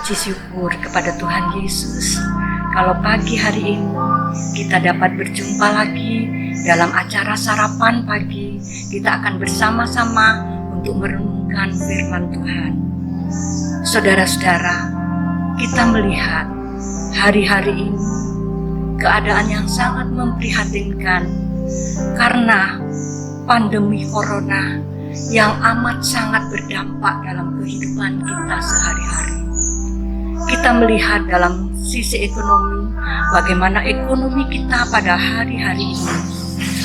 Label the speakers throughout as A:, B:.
A: Puji syukur kepada Tuhan Yesus, kalau pagi hari ini kita dapat berjumpa lagi dalam acara sarapan pagi. Kita akan bersama-sama untuk merenungkan firman Tuhan. Saudara-saudara, kita melihat hari-hari ini keadaan yang sangat memprihatinkan karena pandemi corona yang amat sangat berdampak dalam kehidupan kita sehari-hari. Kita melihat dalam sisi ekonomi, bagaimana ekonomi kita pada hari-hari ini.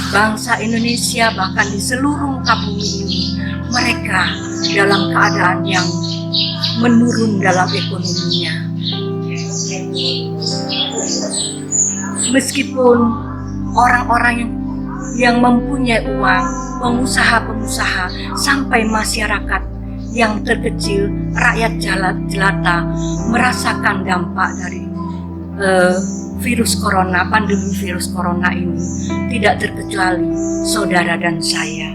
A: Bangsa Indonesia bahkan di seluruh muka bumi ini, mereka dalam keadaan yang menurun dalam ekonominya. Meskipun orang-orang yang mempunyai uang, pengusaha-pengusaha, sampai masyarakat yang terkecil, rakyat jelata merasakan dampak dari virus corona, pandemi virus corona ini, tidak terkecuali saudara dan saya.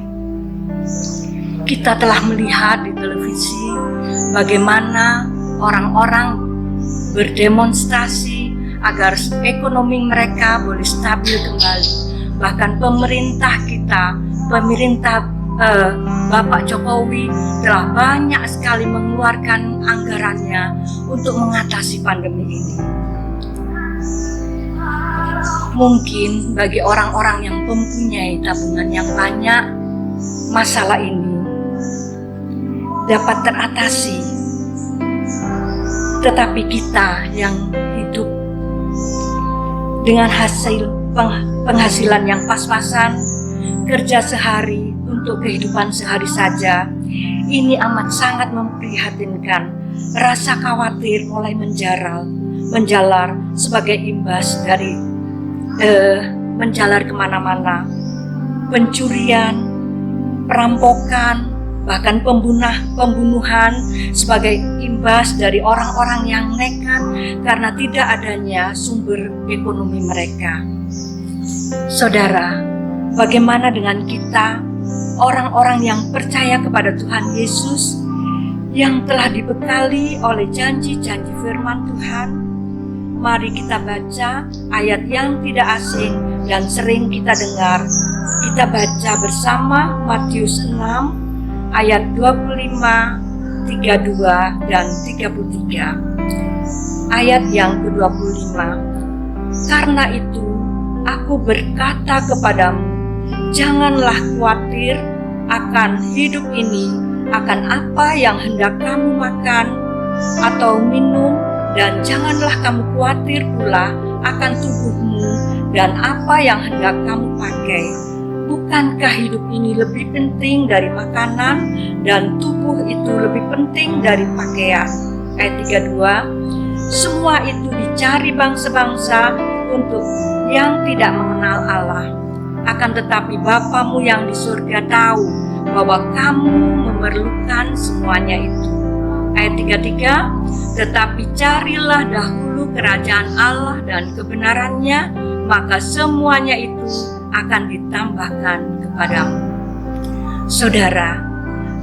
A: Kita telah melihat di televisi bagaimana orang-orang berdemonstrasi agar ekonomi mereka boleh stabil kembali. Bahkan pemerintah kita, Bapak Jokowi telah banyak sekali mengeluarkan anggarannya untuk mengatasi pandemi ini. Mungkin bagi orang-orang yang mempunyai tabungan yang banyak, masalah ini dapat teratasi. Tetapi kita yang hidup dengan penghasilan yang pas-pasan, kerja sehari untuk kehidupan sehari saja, ini amat sangat memprihatinkan. Rasa khawatir mulai menjalar sebagai imbas dari menjalar kemana-mana. Pencurian, perampokan, bahkan pembunuhan sebagai imbas dari orang-orang yang nekat karena tidak adanya sumber ekonomi mereka. Saudara, bagaimana dengan kita, orang-orang yang percaya kepada Tuhan Yesus, yang telah dibekali oleh janji-janji firman Tuhan? Mari kita baca ayat yang tidak asing dan sering kita dengar. Kita baca bersama Matius 6 ayat 25, 32 dan 33. Ayat yang ke-25. Karena itu aku berkata kepadamu, janganlah khawatir akan hidup ini, akan apa yang hendak kamu makan atau minum, dan janganlah kamu khawatir pula akan tubuhmu dan apa yang hendak kamu pakai. Bukankah hidup ini lebih penting dari makanan dan tubuh itu lebih penting dari pakaian? Ayat 32. Semua itu dicari bangsa-bangsa untuk yang tidak mengenal Allah. Akan tetapi Bapamu yang di surga tahu bahwa kamu memerlukan semuanya itu. Ayat 33, tetapi carilah dahulu kerajaan Allah dan kebenarannya, maka semuanya itu akan ditambahkan kepadamu. Saudara,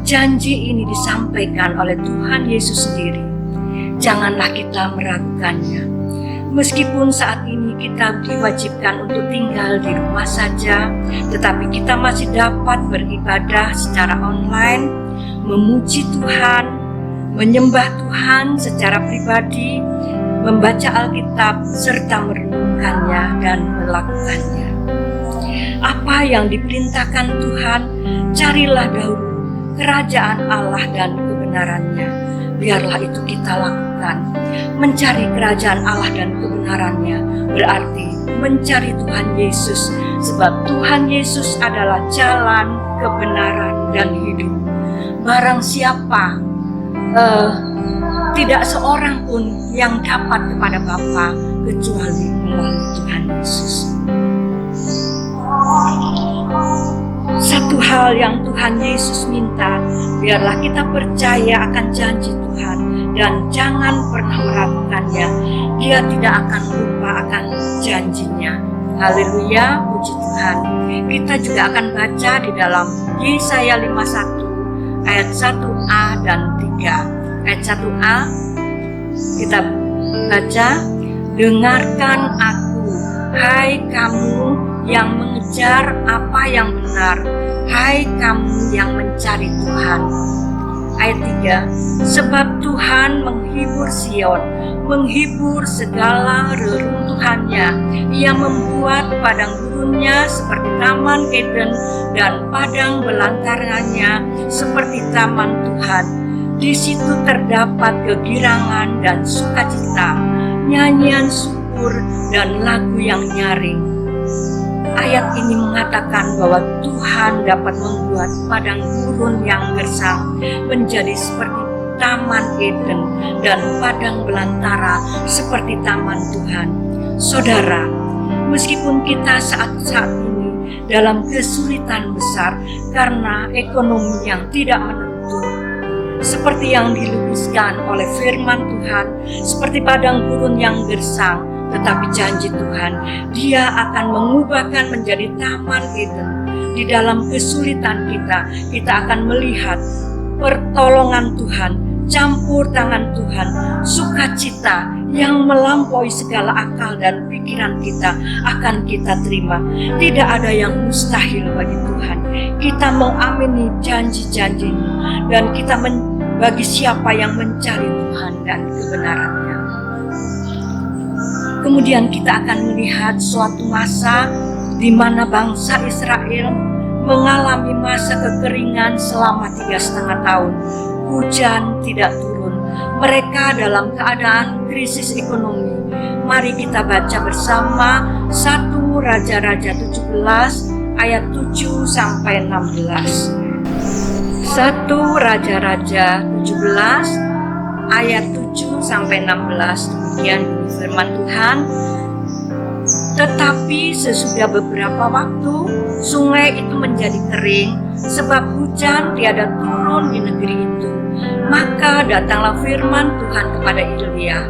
A: janji ini disampaikan oleh Tuhan Yesus sendiri. Janganlah kita meragukannya. Meskipun saat ini kita diwajibkan untuk tinggal di rumah saja, tetapi kita masih dapat beribadah secara online, memuji Tuhan, menyembah Tuhan secara pribadi, membaca Alkitab, serta merenungkannya dan melakukannya. Apa yang diperintahkan Tuhan, carilah dahulu kerajaan Allah dan kebenarannya. Biarlah itu kita lakukan. Mencari kerajaan Allah dan kebenarannya berarti mencari Tuhan Yesus, sebab Tuhan Yesus adalah jalan, kebenaran, dan hidup. Barang siapa, tidak seorang pun yang dapat kepada Bapa kecuali melalui Tuhan Yesus. Satu hal yang Tuhan Yesus minta, biarlah kita percaya akan janji Tuhan dan jangan pernah meragukannya. Dia tidak akan lupa akan janjinya. Haleluya, puji Tuhan. Kita juga akan baca di dalam Yesaya 51 ayat 1a dan 3. Ayat 1a, Kita baca, dengarkan aku, hai kamu yang mengejar apa yang benar, hai kamu yang mencari Tuhan. Ayat 3, sebab Tuhan menghibur Sion, menghibur segala reruntuhannya. Ia membuat padang gurunnya seperti taman Eden dan padang belantarannya seperti taman Tuhan. Di situ terdapat kegirangan dan sukacita, nyanyian syukur dan lagu yang nyaring. Ayat ini mengatakan bahwa Tuhan dapat membuat padang gurun yang gersang menjadi seperti taman Eden dan padang belantara seperti taman Tuhan. Saudara, meskipun kita saat ini dalam kesulitan besar karena ekonomi yang tidak menentu, seperti yang dilukiskan oleh firman Tuhan, seperti padang gurun yang gersang, tetapi janji Tuhan, Dia akan mengubahkan menjadi taman Eden. Di dalam kesulitan kita akan melihat pertolongan Tuhan, campur tangan Tuhan, sukacita yang melampaui segala akal dan pikiran kita akan kita terima. Tidak ada yang mustahil bagi Tuhan. Kita mengamini janji-janji-Nya dan kita bagi siapa yang mencari Tuhan dan kebenarannya. Kemudian kita akan melihat suatu masa di mana bangsa Israel mengalami masa kekeringan selama 3,5 tahun. Hujan tidak turun. Mereka dalam keadaan krisis ekonomi. Mari kita baca bersama 1 Raja-Raja 17 ayat 7 sampai 16. 1 Raja-Raja 17 ayat 7 sampai 16. Demikian firman Tuhan. Tetapi sesudah beberapa waktu sungai itu menjadi kering sebab hujan tiada turun di negeri itu. Maka datanglah firman Tuhan kepada Elia,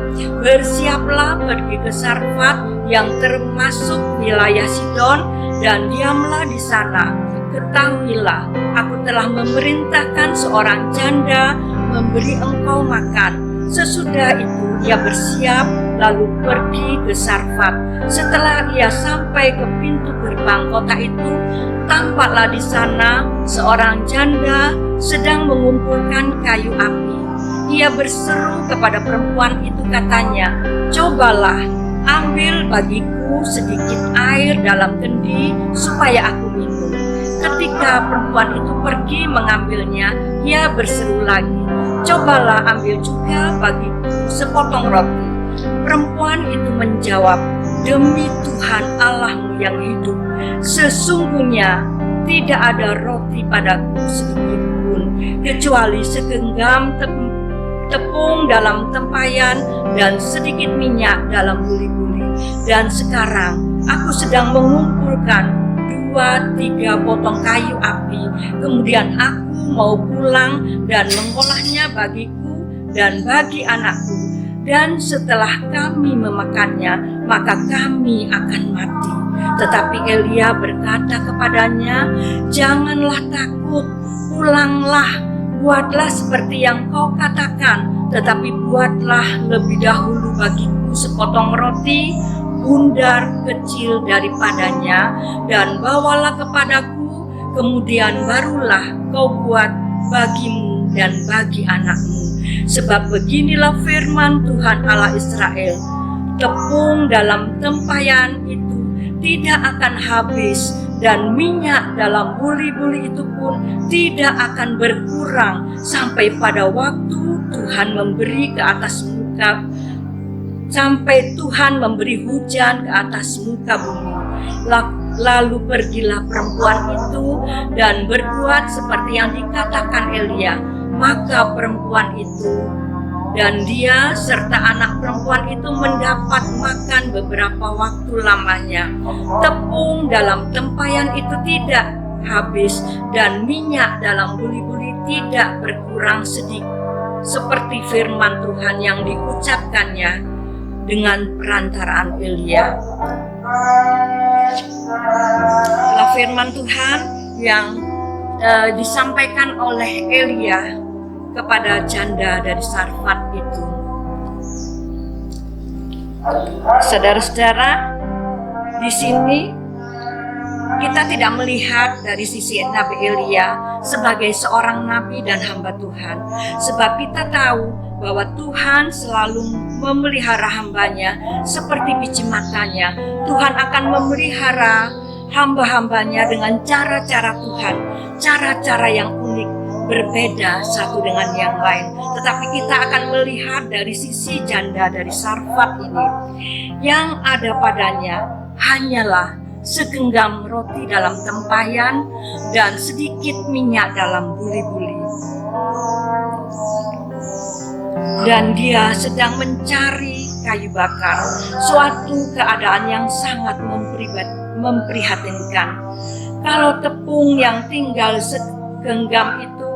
A: bersiaplah pergi ke Sarfat yang termasuk wilayah Sidon dan diamlah di sana. Ketahuilah, aku telah memerintahkan seorang janda memberi engkau makan. Sesudah itu ia bersiap lalu pergi ke Sarfat. Setelah ia sampai ke pintu gerbang kota itu, tampaklah di sana seorang janda sedang mengumpulkan kayu api. Ia berseru kepada perempuan itu, katanya, cobalah ambil bagiku sedikit air dalam kendi supaya aku minum. Ketika perempuan itu pergi mengambilnya, ia berseru lagi, cobalah ambil juga bagiku sepotong roti. Perempuan itu menjawab, demi Tuhan Allahmu yang hidup, sesungguhnya tidak ada roti padaku sedikit pun, kecuali segenggam tepung dalam tempayan dan sedikit minyak dalam buli-buli. Dan sekarang aku sedang mengumpulkan 2-3 potong kayu api. Kemudian aku mau pulang dan mengolahnya bagiku dan bagi anakku. Dan setelah kami memakannya, maka kami akan mati. Tetapi Elia berkata kepadanya, janganlah takut, pulanglah, buatlah seperti yang kau katakan, tetapi buatlah lebih dahulu bagiku sepotong roti bundar kecil daripadanya, dan bawalah kepadaku, kemudian barulah kau buat bagimu dan bagi anakmu. Sebab beginilah firman Tuhan Allah Israel, tepung dalam tempayan itu tidak akan habis, dan minyak dalam buli-buli itu pun tidak akan berkurang sampai pada waktu Tuhan memberi ke atas muka, sampai Tuhan memberi hujan ke atas muka bumi. Lalu pergilah perempuan itu dan berbuat seperti yang dikatakan Elia. Maka perempuan itu dan dia serta anak perempuan itu mendapat makan beberapa waktu lamanya. Tepung dalam tempayan itu tidak habis, dan minyak dalam buli-buli tidak berkurang sedikit, seperti firman Tuhan yang diucapkannya dengan perantaraan Elia. Adalah firman Tuhan yang disampaikan oleh Elia kepada janda dari Sarfat itu. Saudara-saudara, di sini kita tidak melihat dari sisi Nabi Elia sebagai seorang nabi dan hamba Tuhan, sebab kita tahu bahwa Tuhan selalu memelihara hambanya seperti biji matanya. Tuhan akan memelihara hamba-hambanya dengan cara-cara Tuhan, cara-cara yang unik, berbeda satu dengan yang lain. Tetapi kita akan melihat dari sisi janda dari Sarfat ini, yang ada padanya hanyalah segenggam roti dalam tempayan dan sedikit minyak dalam buli-buli. Dan dia sedang mencari kayu bakar, suatu keadaan yang sangat memprihatinkan. Kalau tepung yang tinggal segenggam itu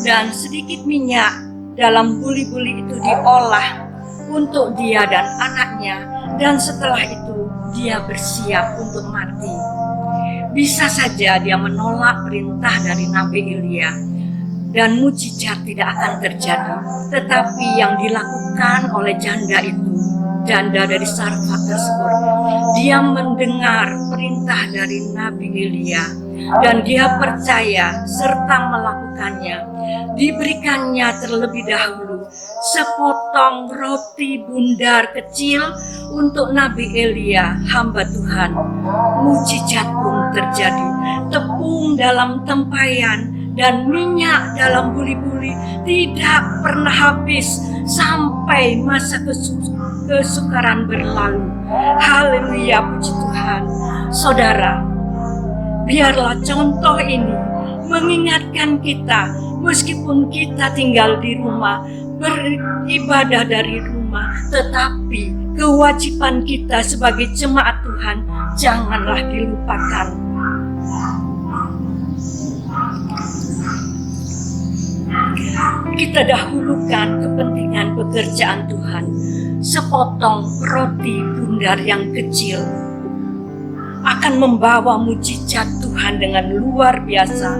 A: dan sedikit minyak dalam buli-buli itu diolah untuk dia dan anaknya, dan setelah itu dia bersiap untuk mati. Bisa saja dia menolak perintah dari Nabi Elia dan mujizat tidak akan terjadi. Tetapi yang dilakukan oleh janda itu, janda dari Sarfat tersebut, dia mendengar perintah dari Nabi Elia dan dia percaya serta melakukannya. Diberikannya terlebih dahulu sepotong roti bundar kecil untuk Nabi Elia, hamba Tuhan. Mujizat pun terjadi. Tepung dalam tempayan dan minyak dalam buli-buli tidak pernah habis sampai masa kesukaran berlalu. Haleluya, puji Tuhan. Saudara, biarlah contoh ini mengingatkan kita, meskipun kita tinggal di rumah, beribadah dari rumah, tetapi kewajiban kita sebagai jemaat Tuhan janganlah dilupakan. Kita dahulukan kepentingan pekerjaan Tuhan. Sepotong roti bundar yang kecil akan membawa mujizat Tuhan dengan luar biasa.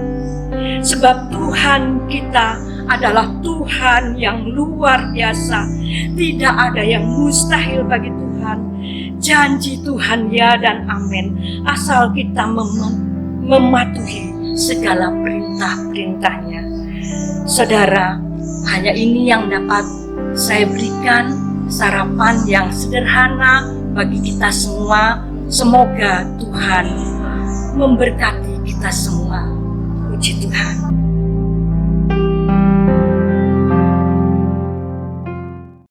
A: Sebab Tuhan kita adalah Tuhan yang luar biasa. Tidak ada yang mustahil bagi Tuhan. Janji Tuhan ya dan amin, asal kita mematuhi segala perintah-perintahnya. Saudara, hanya ini yang dapat saya berikan, sarapan yang sederhana bagi kita semua. Semoga Tuhan memberkati kita semua. Puji Tuhan.